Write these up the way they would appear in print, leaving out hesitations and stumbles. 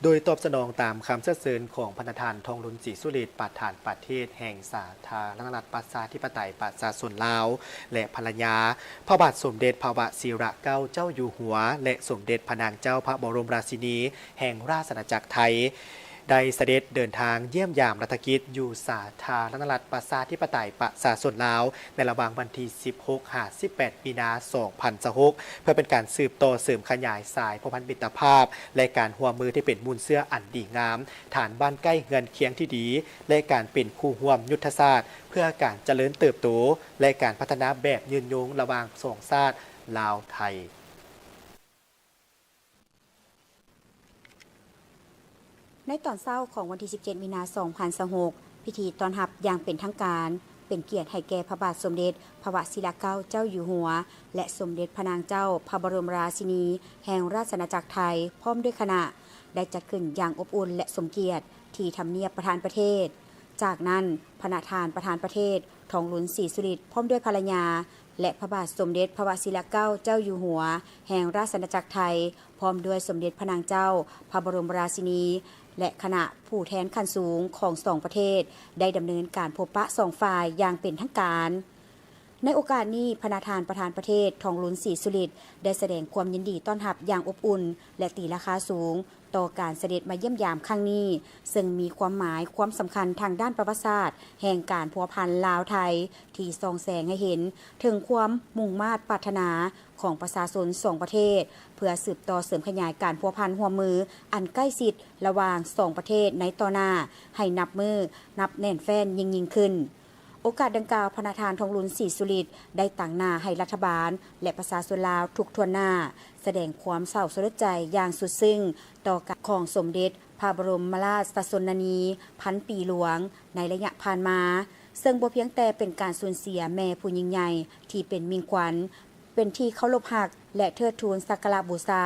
โดยตอบสนองตามคำเสนอของพันธทานทองหลุนศรีสุริตประธานประเทศแห่งสาธารณรัฐประชาธิปไตยประชาชนลาวและภรรยาพระบาทสมเด็จพระวชิรเกล้าเจ้าอยู่หัวและสมเด็จพระนางเจ้าพระบรมราชินีแห่งราชอาณาจักรไทยได้เสด็จเดินทางเยี่ยมยามรัฐกิจอยู่สาธารณรัฐประชาธิปไตยประชาชนลาวในระหว่างวันที่ 16-18 มีนาคม 2026 เพื่อเป็นการสืบต่อเสริมขยายสายพันธมิตรภาพและการร่วมมือที่เป็นมูลเสื้ออันดีงามฐานบ้านใกล้เงินเคียงที่ดีและการเป็นคู่ร่วมยุทธศาสตร์เพื่อการเจริญเติบโตและการพัฒนาแบบยืนยงระหว่างสองชาติลาวไทยในตอนเช้าของวันที่ 17 มีนาคม 2026 พิธีต้อนรับอย่างเป็นทางการเป็นเกียรติให้แก่พระบาทสมเด็จพระวชิรเกล้าเจ้าอยู่หัวและสมเด็จพระนางเจ้าพระบรมราชินีแห่งราชอาณาจักรไทยพร้อมด้วยคณะได้จัดขึ้นอย่างอบอุ่นและสมเกียรติที่ทำเนียบประธานประเทศจากนั้นพระประธานประเทศทองหลุนศรีสุริตพร้อมด้วยภรรยาและพระบาทสมเด็จพระวชิรเกล้าเจ้าอยู่หัวแห่งราชอาณาจักรไทยพร้อมด้วยสมเด็จพระนางเจ้าพระบรมราชินีและคณะผู้แทนขั้นสูงของสองประเทศได้ดำเนินการพบปะสองฝ่ายอย่างเป็นทางการในโอกาสนี้ประธานประเทศทองหลุนศรีสุริตได้แสดงความยินดีต้อนรับอย่างอบอุ่นและตีราคาสูงต่อการเสด็จมาเยี่ยมยามครั้งนี้ซึ่งมีความหมายความสำคัญทางด้านประวัติศาสตร์แห่งการพัวพันลาวไทยที่ส่องแสงให้เห็นถึงความมุ่งมา่ปรารถนาของประชาชนสองประเทศเพื่อสืบต่อเสริมขยายการพัวพันร่วมมืออันใกล้ชิดระหว่างสองประเทศในต่อหน้าให้นับแน่นแฟ้นยิ่งขึ้นโอกาสดังกล่าวพระทานทองหลุนศรีสุริตได้ตั้งหน้าให้รัฐบาลและประชาชนลาวทุกทั่วหน้าแสดงความเศร้าสลดใจอย่างสุดซึ้งต่อการของสมเด็จพระบรมราชชนนีพันปีหลวงในระยะผ่านมาซึ่งบ่เพียงแต่เป็นการสูญเสียแม่ผู้ยิ่งใหญ่ที่เป็นมิ่งขวัญเป็นที่เคารพรักและเทิดทูนสักการะบูชา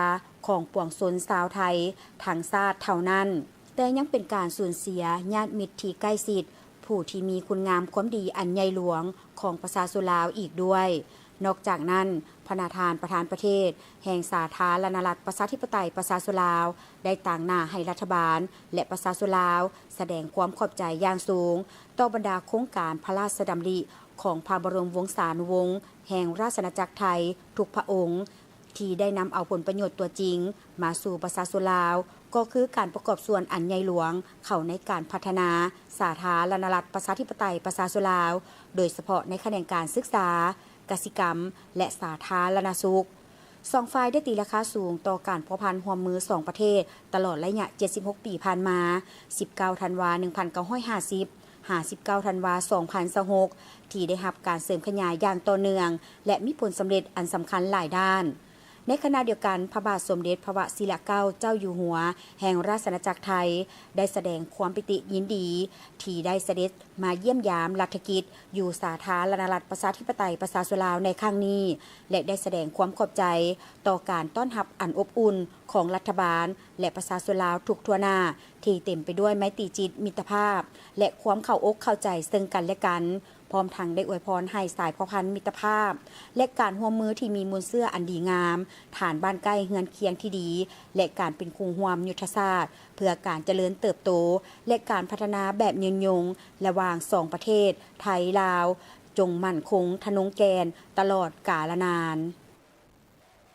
ของปวงชนชาวไทยทั้งชาติเท่านั้นแต่ยังเป็นการสูญเสียญาติมิตรที่ใกล้ชิดผู้ที่มีคุณงามความดีอันใหญ่หลวงของประชาชนลาวอีกด้วยนอกจากนั้นประธานประเทศแห่งสาธารณรัฐประชาธิปไตยประชาชนลาวได้ต่างหน้าให้รัฐบาลและประชาชนลาวแสดงความขอบใจอย่างสูงต่อบรรดาโครงการพระราชดำริของพระบรมวงศานุวงศ์แห่งราชอาณาจักรไทยทุกพระองค์ที่ได้นำเอาผลประโยชน์ตัวจริงมาสู่ประชาชนลาวก็คือการประกอบส่วนอันใหญ่หลวงเข้าในการพัฒนาสาธารณรัฐประชาธิปไตยประชาชนลาวโดยเฉพาะในแขนงการศึกษากสิกรรมและสาธารณสุขสองฝ่ายได้ตีราคาสูงต่อการพัวพันร่วมมือสองประเทศตลอดระยะ76 ปีผ่านมา19 ธันวาคม 1950 59 ธันวาคม 2026ที่ได้รับการเสริมขยายอย่างต่อเนื่องและมีผลสำเร็จอันสำคัญหลายด้านในขณะเดียวกันพระบาทสมเด็จพระวชิรเกล้าเจ้าอยู่หัวแห่งราชอาณาจักรไทยได้แสดงความปิติยินดีที่ได้เสด็จมาเยี่ยมยามรัฐกิจอยู่สาธารณรัฐประชาธิปไตยประชาชนลาวในครั้งนี้และได้แสดงความขอบใจต่อการต้อนรับอันอบอุ่นของรัฐบาลและประชาชนลาวทุกทั่วหน้าที่เต็มไปด้วยไมตรีจิตมิตรภาพและความเข้าอกเข้าใจซึ่งกันและกันพร้อมทั้งได้อวยพรให้สายพันธมิตรภาพและการร่วมมือที่มีมูลเสื้ออันดีงามฐานบ้านใกล้เฮือนเคียงที่ดีและการเป็นคู่ร่วมยุทธศาสตร์เพื่อการเจริญเติบโตและการพัฒนาแบบยืนยงระหว่างสองประเทศไทยลาวจงมั่นคงทะนงแกนตลอดกาลนาน